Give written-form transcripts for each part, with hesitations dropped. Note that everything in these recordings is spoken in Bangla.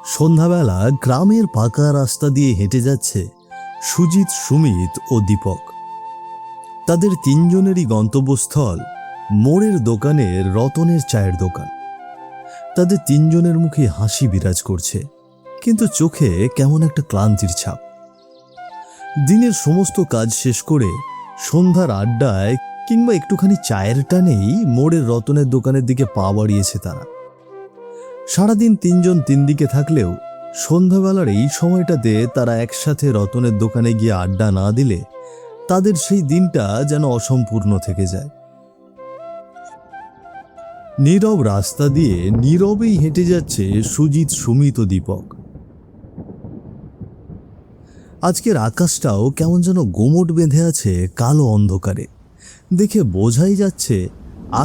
সন্ধ্যাবেলা গ্রামের পাকা রাস্তা দিয়ে হেঁটে যাচ্ছে সুজিত, সুমিত ও দীপক। তাদের তিনজনেরই গন্তব্যস্থল মোড়ের দোকানের রতনের চায়ের দোকান। তাদের তিনজনের মুখে হাসি বিরাজ করছে, কিন্তু চোখে কেমন একটা ক্লান্তির ছাপ। দিনের সমস্ত কাজ শেষ করে সন্ধ্যার আড্ডায় কিংবা একটুখানি চায়ের টানেই মোড়ের রতনের দোকানের দিকে পা বাড়িয়েছে তারা। সারাদিন তিনজন তিন দিকে থাকলেও সন্ধ্যাবেলার এই সময়টাতে তারা একসাথে রতনের দোকানে গিয়ে আড্ডা না দিলে তাদের সেই দিনটা যেন অসম্পূর্ণ থেকে যায়। নীরব রাস্তা দিয়ে নীরবেই হেঁটে যাচ্ছে সুজিত, সুমিত ও দীপক। আজকের আকাশটাও কেমন যেন গোমট বেঁধে আছে কালো অন্ধকারে। দেখে বোঝাই যাচ্ছে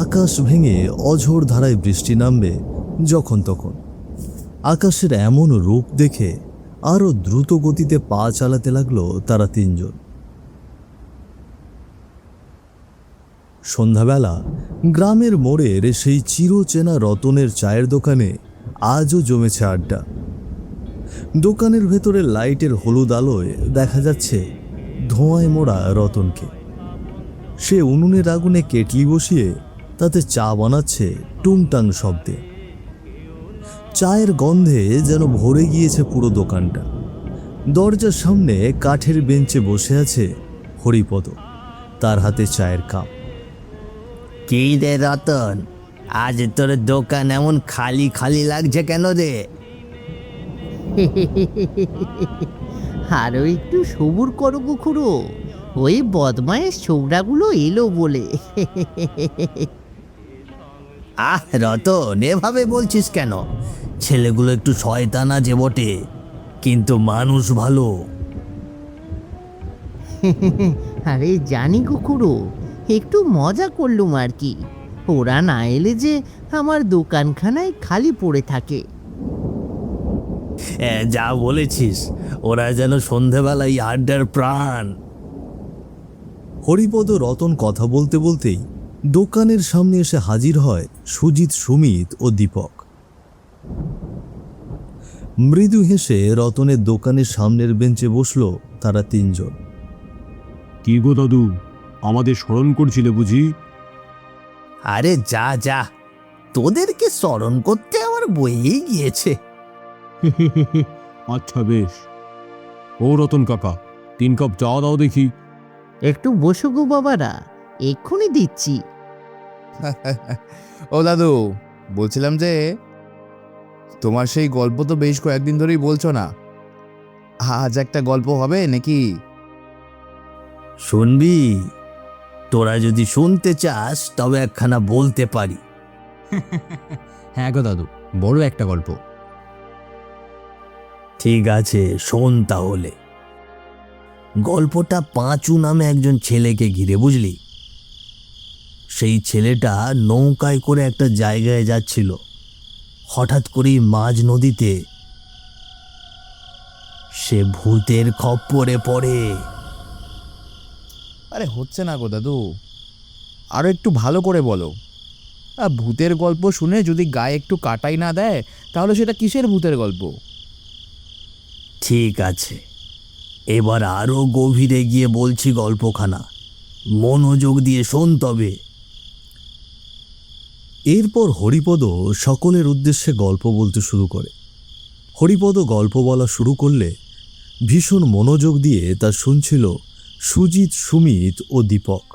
আকাশ ভেঙে অঝোর ধারায় বৃষ্টি নামবে যখন তখন। আকাশের এমন রূপ দেখে আরো দ্রুত গতিতে পা চালাতে লাগলো তারা তিনজন। সন্ধ্যাবেলা গ্রামের মোড়ের সেই চিরচেনা রতনের চায়ের দোকানে আজও জমেছে আড্ডা। দোকানের ভেতরে লাইটের হলুদ আলোয় দেখা যাচ্ছে ধোঁয়ায় মোড়া রতনকে। সে উনুনের আগুনে কেটলি বসিয়ে তাতে চা বানাচ্ছে টুংটাং শব্দে। চায়ের গন্ধে যেন ভরে গিয়েছে পুরো দোকানটা। দরজার সামনে কাঠের বেঞ্চে বসে আছে হরিপদ, তার হাতে চায়ের কাপ। কি রে রতন, আজ তোর দোকান এমন খালি খালি লাগছে কেন রে? আরো একটু সবুর করো কুকুরো, ওই বদমায়ের ছোকরাগুলো এলো বলে। আহ রতন, এভাবে বলছিস কেন? ছেলেগুলো একটু শয়তান আছে বটে, কিন্তু মানুষ ভালো। আরে জানি কুকুরো, একটু মজা করলুম আর কি। ওরা না এলে যে আমার দোকানখানায় খালি পড়ে থাকে। যা বলেছিস, ওরা যেন সন্ধেবেলায় আড্ডার প্রাণ। হরিপদ ও রতন কথা বলতে বলতেই দোকানের সামনে এসে হাজির হয় সুজিত, সুমিত ও দীপক। মৃদু হেসে রতনের দোকানের সামনের বেঞ্চে বসল তারা তিনজন। কি গো দাদু, আমাদের স্মরণ করছিলে বুঝি? আরে যা যা, তোদেরকে স্মরণ করতে আমার বইয়েই গিয়েছে। আচ্ছা বেশ। ও রতন কাকা, 3 কাপ চা দাও দেখি। একটু বসো গো বাবারা, এক্ষুনি দিচ্ছি। ও দাদু, বলছিলাম যে তোমার সেই গল্প তো বেশ কয়েকদিন ধরেই বলছো না, আজ একটা গল্প হবে নাকি? শুনবি? তোরা যদি শুনতে চাস তবে একখানা বলতে পারি। হ্যাঁ গো দাদু, বড় একটা গল্প। ঠিক আছে, শোন তাহলে। গল্পটা পাঁচু নামে একজন ছেলেকে ঘিরে, বুঝলি? সেই ছেলেটা নৌকায় করে একটা জায়গায় যাচ্ছিল। হঠাৎ করেই মাঝ নদীতে সে ভূতের খপ্পরে পড়ে। আরে হচ্ছে না গো দাদু, আরো একটু ভালো করে বলো। ভূতের গল্প শুনে যদি গায়ে একটু কাটাই না দেয়, তাহলে সেটা কিসের ভূতের গল্প? ঠিক আছে, এবার আরো গভীরে গিয়ে বলছি গল্পখানা, মনোযোগ দিয়ে শোন তবে। এরপর হরিপদ সকলের উদ্দেশ্যে গল্প বলতে শুরু করে। হরিপদ গল্প বলা শুরু করলে ভীষণ মনোযোগ দিয়ে তা শুনছিল সুজিত, সুমিত ও দীপক।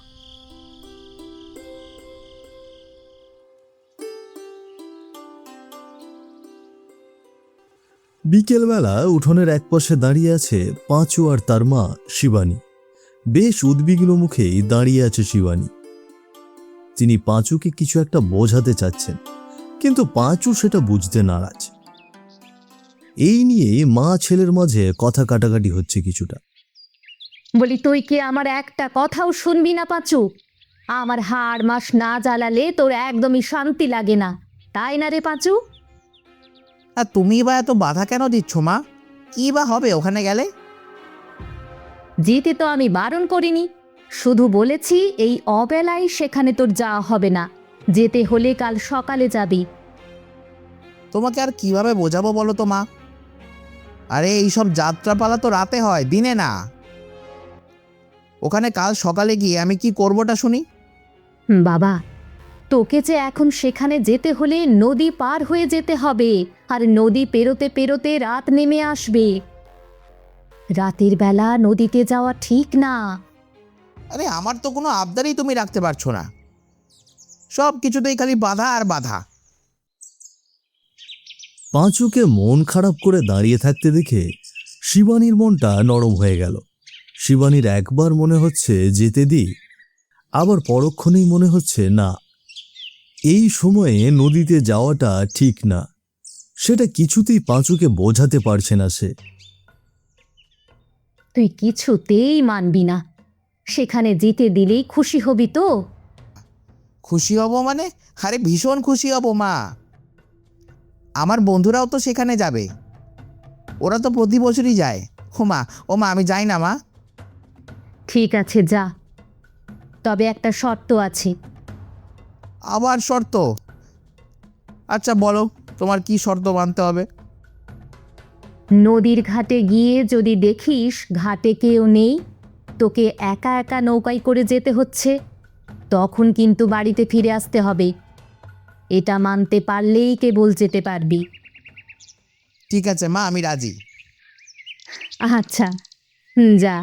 বিকেলবেলা উঠোনের একপাশে দাঁড়িয়ে আছে পাঁচু আর তার মা শিবানী। বেশ উদ্বিগ্ন মুখেই দাঁড়িয়ে আছে শিবানী। তিনি পাঁচুকে কিছু একটা বোঝাতে চাচ্ছেন, কিন্তু পাঁচু সেটা বুঝতে নারাজ। এই নিয়ে মা ছেলের মাঝে কথা কাটাকাটি হচ্ছে কিছুটা। বলি, তুই কি আমার একটা কথাও শুনবি না পাঁচু? আমার হাড় মাস না জ্বালালে তোর একদমই শান্তি লাগে না, তাই না রে পাঁচু? আর তুমি বা এত বাধা কেন দিচ্ছ মা? কি বা হবে ওখানে গেলে? যেতে তো আমি বারণ করিনি, শুধু বলেছি এই অবেলায় সেখানে তোর যাওয়া হবে না। যেতে হলে কাল সকালে যাবি। তোমাকে আর কিভাবে বোঝাবো বলো তো মা? আরে এইসব যাত্রাপালা তো রাতে হয়, দিনে না। ওখানে কাল সকালে গিয়ে আমি কি করবোটা শুনি। বাবা, তোকে যে এখন সেখানে যেতে হলে নদী পার হয়ে যেতে হবে, আর নদী পেরোতে পেরোতে রাত নেমে আসবে। রাতের বেলা নদীতে যাওয়া ঠিক না। আরে আমার তো কোনো আবদারই তুমি রাখতে পারছো না, সব কিছুতেই খালি বাধা আর বাধা। পাঁচুকে মন খারাপ করে দাঁড়িয়ে থাকতে দেখে শিবানীর মনটা নরম হয়ে গেল। শিবানীর একবার মনে হচ্ছে যেতে দিই, আবার পরক্ষণেই মনে হচ্ছে না, এই সময়ে নদীতে যাওয়াটা ঠিক না। সেটা কিছুতেই পাঁচুকে বোঝাতে পারছে না সে। তুই কিছুতেই মানবি না। সেখানে যেতে দিলেই খুশি হবি তো? খুশি হব মানে? আরে ভীষণ খুশি হব মা। আমার বন্ধুরাও তো সেখানে যাবে, ওরা তো প্রতি বছরই যায়। ও মা আমি যাই না মা। ঠিক আছে, যা। তবে একটা শর্ত আছে। আবার শর্ত? আচ্ছা বলো, তোমার কি শর্ত মানতে হবে? নদীর ঘাটে গিয়ে যদি দেখিস ঘাটে কেউ নেই, তোকে একা একা নৌকায় করে যেতে হচ্ছে, তখন কিন্তু বাড়িতে ফিরে আসতে হবে। এটা মানতে পারলেই কেবল যেতে পারবি। ঠিক আছে মা, আমি রাজি। আচ্ছা, যা।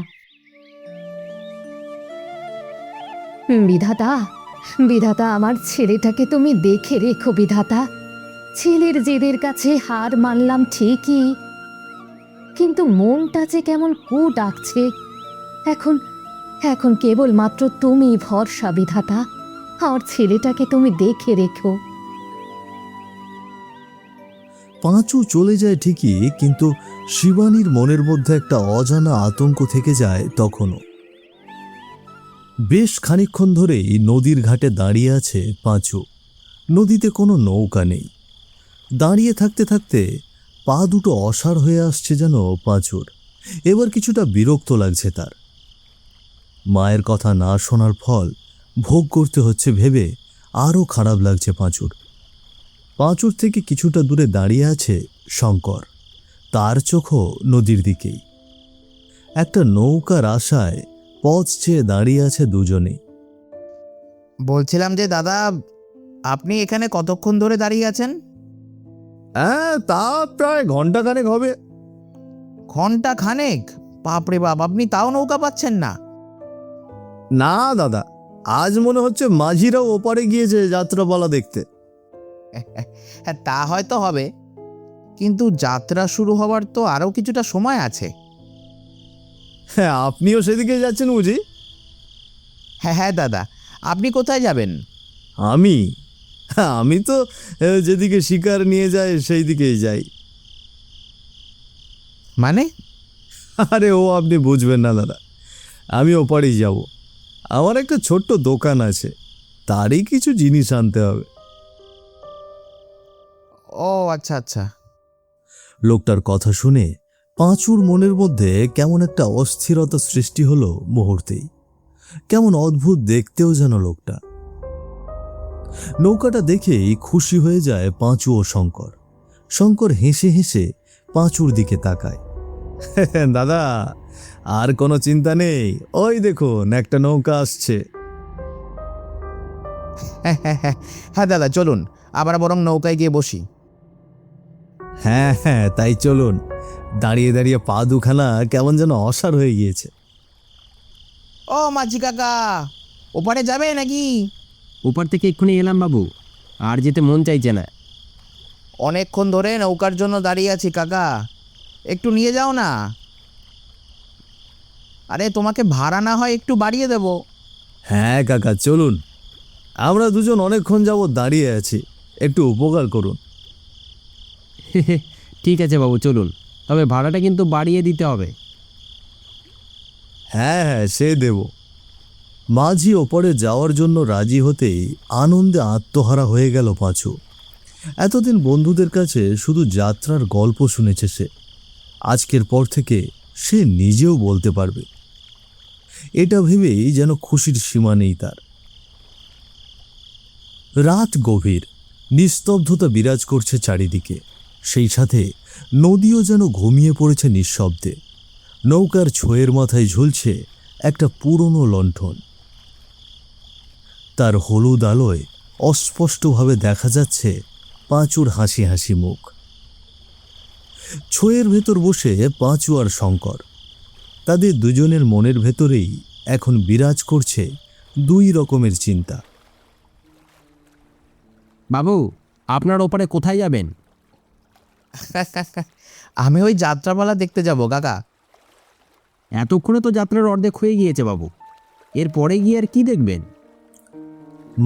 বিধাতা, বিধাতা, আমার ছেলেটাকে তুমি দেখে রেখো বিধাতা। ছেলের জেদের কাছে হার মানলাম ঠিকই, কিন্তু মনটা যে কেমন কু ডাকছে। এখন এখন কেবলমাত্র তুমি ভরসা বিধাতা। আমার ছেলেটাকে তুমি দেখে রেখো। পাঁচু চলে যায় ঠিকই, কিন্তু শিবানীর মনের মধ্যে একটা অজানা আতঙ্ক থেকে যায় তখনও। বেশ খানিকক্ষণ ধরেই নদীর ঘাটে দাঁড়িয়ে আছে পাঁচু। নদীতে কোনো নৌকা নেই। দাঁড়িয়ে থাকতে থাকতে পা দুটো অসাড় হয়ে আসছে যেন পাঁচুর। এবার কিছুটা বিরক্ত লাগছে তার। মায়ের কথা না শোনার ফল ভোগ করতে হচ্ছে ভেবে আরও খারাপ লাগছে পাঁচুর। পাঁচুর থেকে কিছুটা দূরে দাঁড়িয়ে আছে শঙ্কর। তার চোখও নদীর দিকেই। একটা নৌকার আশায় পথ চেয়ে দাঁড়িয়ে আছে দুজনেই। বলছিলাম যে দাদা, আপনি এখানে কতক্ষণ ধরে দাঁড়িয়ে আছেন? হ্যাঁ, তা প্রায় ঘন্টাখানেক হবে। ঘন্টা খানেক? বাপরে বাপ, আপনি তাও নৌকা পাচ্ছেন না? না দাদা, আজ মনে হচ্ছে মাঝিরাও ওপারে গিয়েছে যাত্রাপালা দেখতে। হ্যাঁ তা হয়তো হবে, কিন্তু যাত্রা শুরু হওয়ার তো আরও কিছুটা সময় আছে। হ্যাঁ, আপনিও সেদিকে যাচ্ছেন বুঝি? হ্যাঁ হ্যাঁ দাদা, আপনি কোথায় যাবেন? আমি তো যেদিকে শিকার নিয়ে যায় সেই দিকেই যাই। মানে? আরে ও আপনি বুঝবেন না দাদা, আমি ওপারেই যাব। আমার একটা ছোট্ট দোকান আছে, তারই কিছু জিনিস আনতে হবে। ও আচ্ছা আচ্ছা। লোকটার কথা শুনে পাঁচুর মনের মধ্যে কেমন একটা অস্থিরতা সৃষ্টি হলো মুহূর্তেই। কেমন অদ্ভুত দেখতেও যেন লোকটা। নৌকাটা দেখেই খুশি হয়ে যায় পাঁচু ও শঙ্কর। শঙ্কর হেসে হেসে পাঁচুর দিকে তাকায়। দাদা, আর কোনো চিন্তা নেই, ওই দেখুন একটা নৌকা আসছে। হ্যাঁ দাদা, চলুন আমরা বরং নৌকায় গিয়ে বসি। হ্যাঁ হ্যাঁ, তাই চলুন। দাঁড়িয়ে দাঁড়িয়ে পা দুখানা কেমন যেন অসাড় হয়ে গিয়েছে। ও মাঝি কাকা, ওপারে যাবে নাকি? ওপার থেকে এক্ষুনি এলাম বাবু, আর যেতে মন চাইছে না। অনেকক্ষণ ধরে নৌকার জন্য দাঁড়িয়ে আছি কাকা, একটু নিয়ে যাও না। আরে তোমাকে ভাড়া না হয় একটু বাড়িয়ে দেব। হ্যাঁ কাকা, চলুন। আমরা দুজন অনেকক্ষণ যাবৎ দাঁড়িয়ে আছি, একটু উপকার করুন। ঠিক আছে বাবু, চলুন, তবে ভাড়াটা কিন্তু বাড়িয়ে দিতে হবে। হ্যাঁ হ্যাঁ, সে দেব। মাঝি ওপরে যাওয়ার জন্য রাজি হতেই আনন্দে আত্মহারা হয়ে গেল পাঁচু। এতদিন বন্ধুদের কাছে শুধু যাত্রার গল্প শুনেছে সে, আজকের পর থেকে সে নিজেও বলতে পারবে। এটা ভেবেই যেন খুশির সীমা নেই তার। রাত গভীর, নিস্তব্ধতা বিরাজ করছে চারিদিকে। সেই সাথে নদীও যেন ঘুমিয়ে পড়েছে নিঃশব্দে। নৌকার ছোঁয়ের মাথায় ঝুলছে একটা পুরনো লণ্ঠন। তার হলুদ আলোয় অস্পষ্টভাবে দেখা যাচ্ছে পাঁচুর হাসি হাসি মুখ। ছোঁয়ের ভেতর বসে পাঁচু আর শঙ্কর। তাদের দুজনের মনের ভেতরেই এখন বিরাজ করছে দুই রকমের চিন্তা। বাবু, আপনার ওপারে কোথায় যাবেন? আমি ওই যাত্রাপালা দেখতে যাব কাকা। এতক্ষণে তো যাত্রার অর্ধেক হয়ে গিয়েছে বাবু, এরপরে গিয়ে আর কি দেখবেন?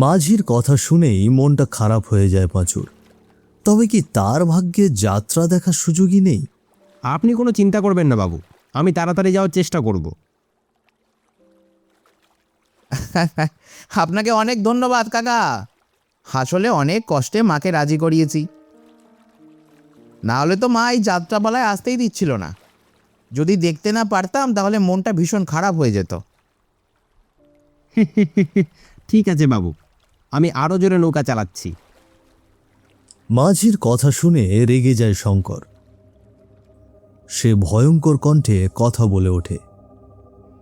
মাঝির কথা শুনেই মনটা খারাপ হয়ে যায় পাঁচুর। তবে কি তার ভাগ্যে যাত্রা দেখার সুযোগই নেই? আপনি কোনো চিন্তা করবেন না বাবু, আমি তাড়াতাড়ি যাওয়ার চেষ্টা করব। আপনাকে অনেক ধন্যবাদ কাকা। আসলে অনেক কষ্টে মাকে রাজি করিয়েছি, না হলে তো মা এই যাত্রাপালায় আসতেই দিচ্ছিল না। যদি দেখতে না পারতাম তাহলে মনটা ভীষণ খারাপ হয়ে যেত। ঠিক আছে বাবু, আমি আরও জোরে নৌকা চালাচ্ছি। মাঝির কথা শুনে রেগে যায় শঙ্কর। সে ভয়ঙ্কর কণ্ঠে কথা বলে ওঠে।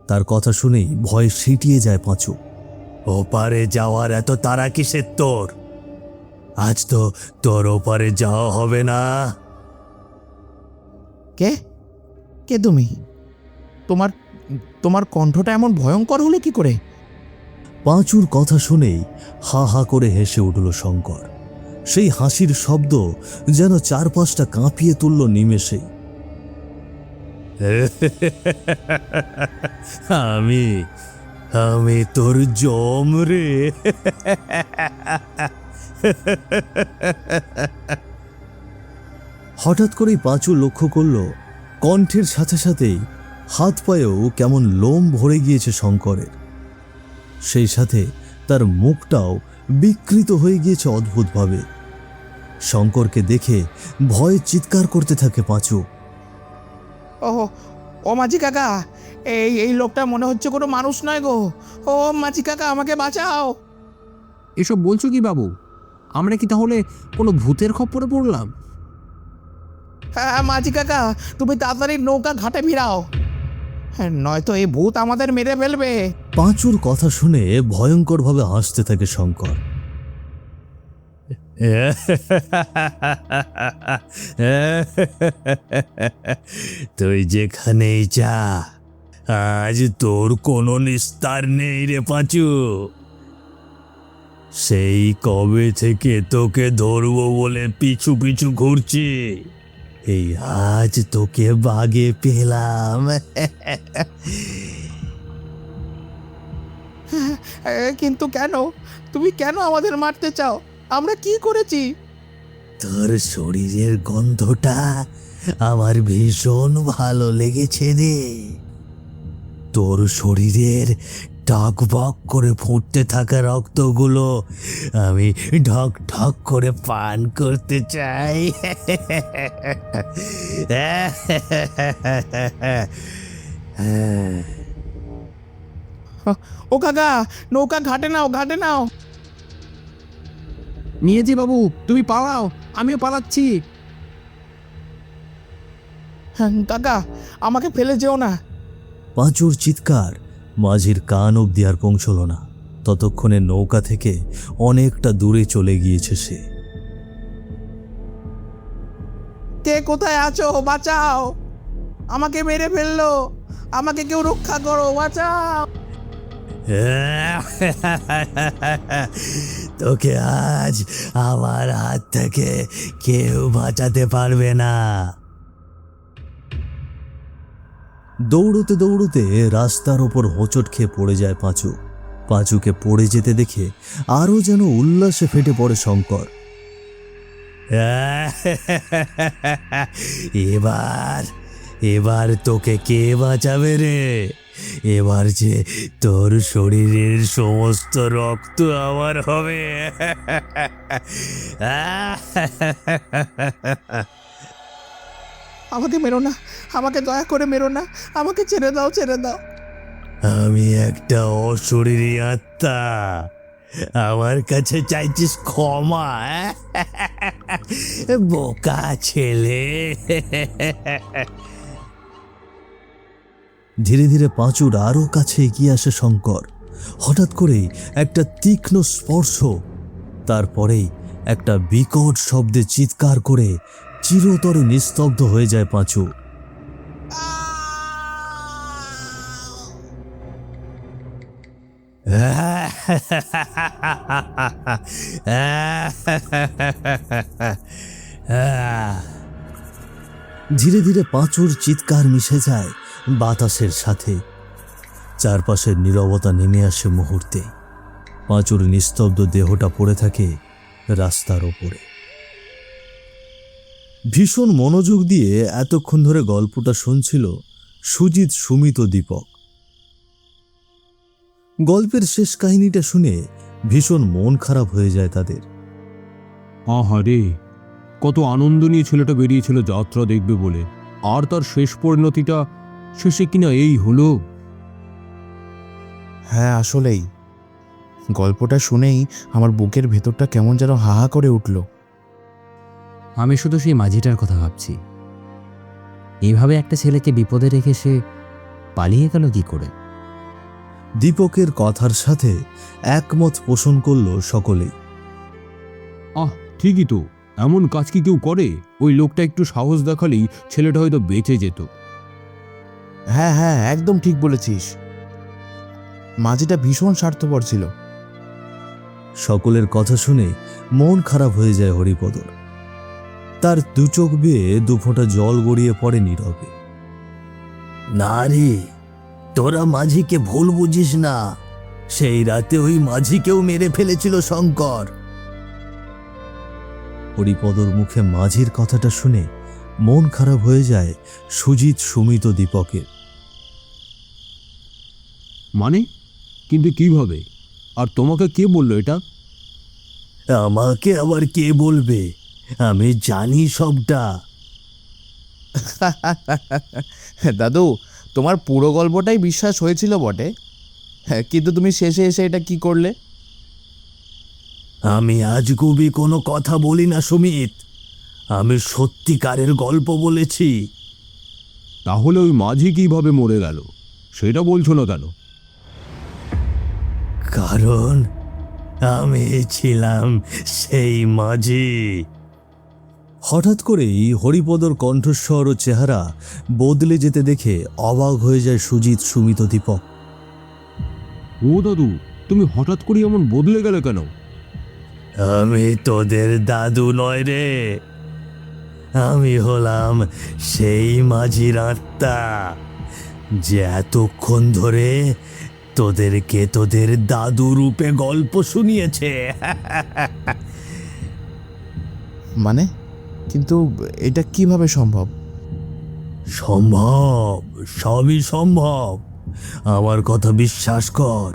তার কথা শুনেই ভয়ে সিটিয়ে যায় পাঁচু। ওপারে যাওয়ার এত তাড়া কিসের তোর? আজ তো তোর ওপারে যাওয়া হবে না। কে কে তুমি? তোমার তোমার কণ্ঠটা এমন ভয়ঙ্কর হলে কি করে? পাঁচুর কথা শুনেই হা হা করে হেসে উঠল শঙ্কর। সেই হাসির শব্দ যেন চারপাশটা কাঁপিয়ে তুলল নিমেষেই। আমি আমি তোর জম রে। হঠাৎ করেই পাঁচু লক্ষ্য করল কণ্ঠের সাথে সাথেই হাত পায়েও কেমন লোম ভরে গিয়েছে শঙ্করের। সেই সাথে তার মুখটাও বিকৃত হয়ে গিয়েছে অদ্ভুতভাবে। শঙ্করকে দেখে ভয়ে চিৎকার করতে থাকে পাঁচু। ওহো, ও মাঝি কাকা, এই লোকটা মনে হচ্ছে কোনো মানুষ নয় গো। ও মাঝি কাকা, আমাকে বাঁচাও। এসব বলছো কি বাবু? আমরা কি তাহলে কোনো ভূতের খপ্পরে পড়লাম? হ্যাঁ মাঝি কাকা, তুমি তাড়াতাড়ি নৌকা ঘাটে ফিরাও, নয়তো এই ভূত আমাদের মেরে ফেলবে। পাঁচুর কথা শুনে ভয়ঙ্করভাবে হাসতে থাকে শঙ্কর। তুই যেখানেই যা, আজ তোর কোনো নিস্তার নেই রে পাঁচু। সেই কবে থেকে তোকে ধরবো বলে পিছু পিছু ঘুরছি, এই আজ তোকে বাগে পেলাম। কিন্তু কেন? তুমি কেন আমাদের মারতে চাও? আমরা কি করেছি? তোর শরীরের গন্ধটা আমার ভীষণ ভালো লেগেছে রে। তোর শরীরের টকবক করে ফুটতে থাকা রক্তগুলো আমি ঢক ঢক করে পান করতে চাই। ও কাকা, নৌকা ঘাটে নাও, ঘাটে নাও। নিয়েছি বাবু, তুমি পালাও, আমিও পালাচ্ছি। কাকা, আমাকে ফেলে যেও না। পাঁচুর চিৎকার মাঝির কান অবধি আর পৌঁছল না। ততক্ষণে নৌকা থেকে অনেকটা দূরে চলে গিয়েছে সে। কে কোথায় আছো? বাঁচাও, আমাকে মেরে ফেললো, আমাকে কেউ রক্ষা করো, বাঁচাও। তোকে আজ আমার হাত থেকে কেউ বাঁচাতে পারবে না। দৌড়তে দৌড়তে রাস্তার ওপর হোঁচট খেয়ে পড়ে যায় পাঁচু। পাঁচুকে পড়ে যেতে দেখে আরও যেন উল্লাসে ফেটে পড়ে শঙ্কর। এবার তোকে কে বাঁচাবে রে? এবার যে তোর শরীরের সমস্ত রক্ত আমার হবে। আমাকে মেরো না, আমাকে দয়া করে মেরো না, আমাকে ছেড়ে দাও, ছেড়ে দাও। আমি একটা অশরীরী আত্মা, আমার কাছে চাইছিস ক্ষমা? বোকা ছেলে। ধীরে ধীরে পাঁচুর আরও কাছে এগিয়ে আসে শঙ্কর। হঠাৎ করেই একটা তীক্ষ্ণ স্পর্শ, তারপরেই একটা বিকট শব্দে চিৎকার করে চিরতরে নিস্তব্ধ হয়ে যায় পাঁচু। ধীরে ধীরে পাঁচুর চিৎকার মিশে যায় বাতাসের সাথে। চারপাশের নীরবতা নেমে আসে মুহূর্তে। পাঁচুর নিস্তব্ধ দেহটা পড়ে থাকে রাস্তার ওপরে। ভীষণ মনোযোগ দিয়ে এতক্ষণ ধরে গল্পটা শুনছিল সুজিত, সুমিত ও দীপক। গল্পের শেষ কাহিনীটা শুনে ভীষণ মন খারাপ হয়ে যায় তাদের। আহারে, কত আনন্দ নিয়ে ছেলেটা বেরিয়েছিল যাত্রা দেখবে বলে, আর তার শেষ পরিণতিটা শেষে কিনা এই হলো। হ্যাঁ, আসলেই গল্পটা শুনেই আমার বুকের ভেতরটা কেমন যেন হাহা করে উঠল। আমি শুধু সেই মাঝিটার কথা ভাবছি। এইভাবে একটা ছেলেকে বিপদে রেখে সে পালিয়ে গেল কি করে? দীপকের কথার সাথে একমত পোষণ করল সকলেই। ঠিকই তো, এমন কাজ কি কেউ করে? ওই লোকটা একটু সাহস দেখালেই ছেলেটা হয়তো বেঁচে যেত। হ্যাঁ হ্যাঁ, একদম ঠিক বলেছিস। মাঝিটা ভীষণ স্বার্থপর ছিল। সকলের কথা শুনে মন খারাপ হয়ে যায় হরিপদর। তার দু চোখ বেয়ে দুফোঁটা জল গড়িয়ে পড়ে নীরবে। না রে, তোরা মাঝিকে ভুল বুঝিস না। সেই রাতে ওই মাঝিকেও মেরে ফেলেছিল শঙ্কর। হরিপদর মুখে মাঝির কথাটা শুনে মন খারাপ হয়ে যায় সুজিত, সুমিত ও দীপকের। মানে, কিন্তু কিভাবে? আর তোমাকে কে বললো এটা? আমাকে আবার কে বলবে? আমি জানি সবটা। দাদু, তোমার পুরো গল্পটাই বিশ্বাস হয়েছিল বটে, কিন্তু তুমি শেষে এসে এটা কি করলে? আমি আজগুবি কোনো কথা বলি না সুমিত। আমি সত্যিকারের গল্প বলেছি। তাহলে ওই মাঝি কিভাবে মরে গেল সেটা বলছো না কেন? কারণ আমি ছিলাম সেই মাঝি। হঠাৎ করেই হরিপদর কণ্ঠস্বর ও চেহারা বদলে যেতে দেখে অবাক হয়ে যায় সুজিত, সুমিত ও দীপক। ও দাদু, তুমি হঠাৎ করে এমন বদলে গেলে কেন? আমি তোদের দাদু নয় রে, আমি হলাম সেই মাঝির আত্মা যে এতক্ষণ ধরে তোদেরকে তোদের দাদু রূপে গল্প শুনিয়েছে। মানে, কিন্তু এটা কিভাবে সম্ভব? সম্ভব, সবই সম্ভব। আমার কথা বিশ্বাস কর,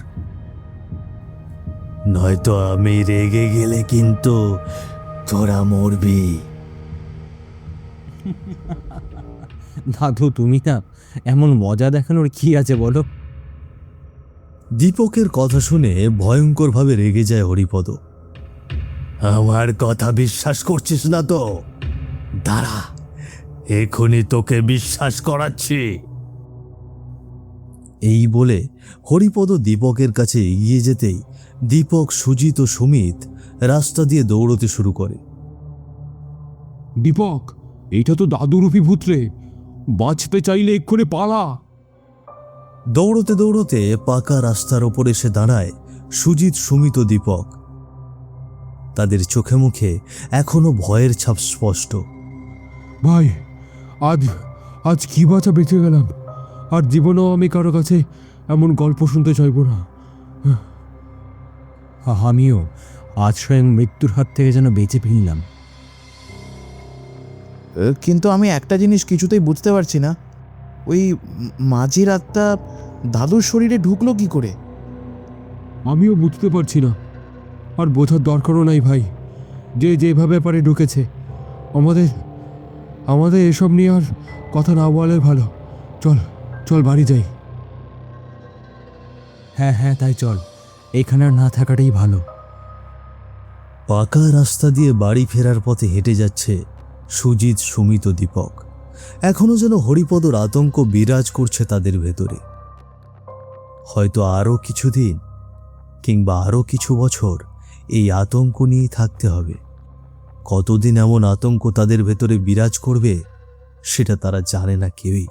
নয়তো আমি রেগে গেলে কিন্তু তোরা মরবি। দাদু, তুমি না এমন মজা দেখানোর কি আছে বলো? দীপকের কথা শুনে ভয়ঙ্করভাবে রেগে যায় হরিপদ। আমার কথা বিশ্বাস করছিস না তো? দাঁড়া, এখনই তোকে বিশ্বাস করাচ্ছি। এই বলে হরিপদ দীপকের কাছে এগিয়ে যেতেই দীপক, সুজিত ও সুমিত রাস্তা দিয়ে দৌড়তে শুরু করে। দীপক, এইটা তো দাদুরূপী ভূতরে, বাঁচতে চাইলে এক্ষুনি পালা। দৌড়তে দৌড়তে পাকা রাস্তার ওপর এসে দাঁড়ায় সুজিত, সুমিত ও দীপক। তাদের চোখে মুখে এখনো ভয়ের ছাপ স্পষ্ট। ভাই, আজ কি বাঁচা বেঁচে গেলাম। আর জীবনেও আমি কারো কাছে এমন গল্প শুনতে চাইব না। আমিও আজ স্বয়ং মৃত্যুর হাত থেকে যেন বেঁচে ফিরলাম। কিন্তু আমি একটা জিনিস কিছুতেই বুঝতে পারছি না, ওই মাঝির আত্মা দাদুর শরীরে ঢুকলো কি করে? আমিও বুঝতে পারছি না, আর বোঝার দরকারও নাই ভাই। যে যেভাবে পারে ঢুকেছে। আমাদের এসব নিয়ে আর কথা না বলে ভালো। চল চল, বাড়ি যাই। হ্যাঁ হ্যাঁ, তাই চল। এখানে আর না থাকাটাই ভালো। পাকা রাস্তা দিয়ে বাড়ি ফেরার পথে হেঁটে যাচ্ছে সুজিত, সুমিত ও দীপক। এখনো যেন হরিপদর আতঙ্ক বিরাজ করছে তাদের ভেতরে। হয়তো আরও কিছুদিন কিংবা আরও কিছু বছর এই আতঙ্ক নিয়েই থাকতে হবে। কতদিন এমন আতঙ্ক তাদের ভেতরে বিরাজ করবে সেটা তারা জানে না কেউই।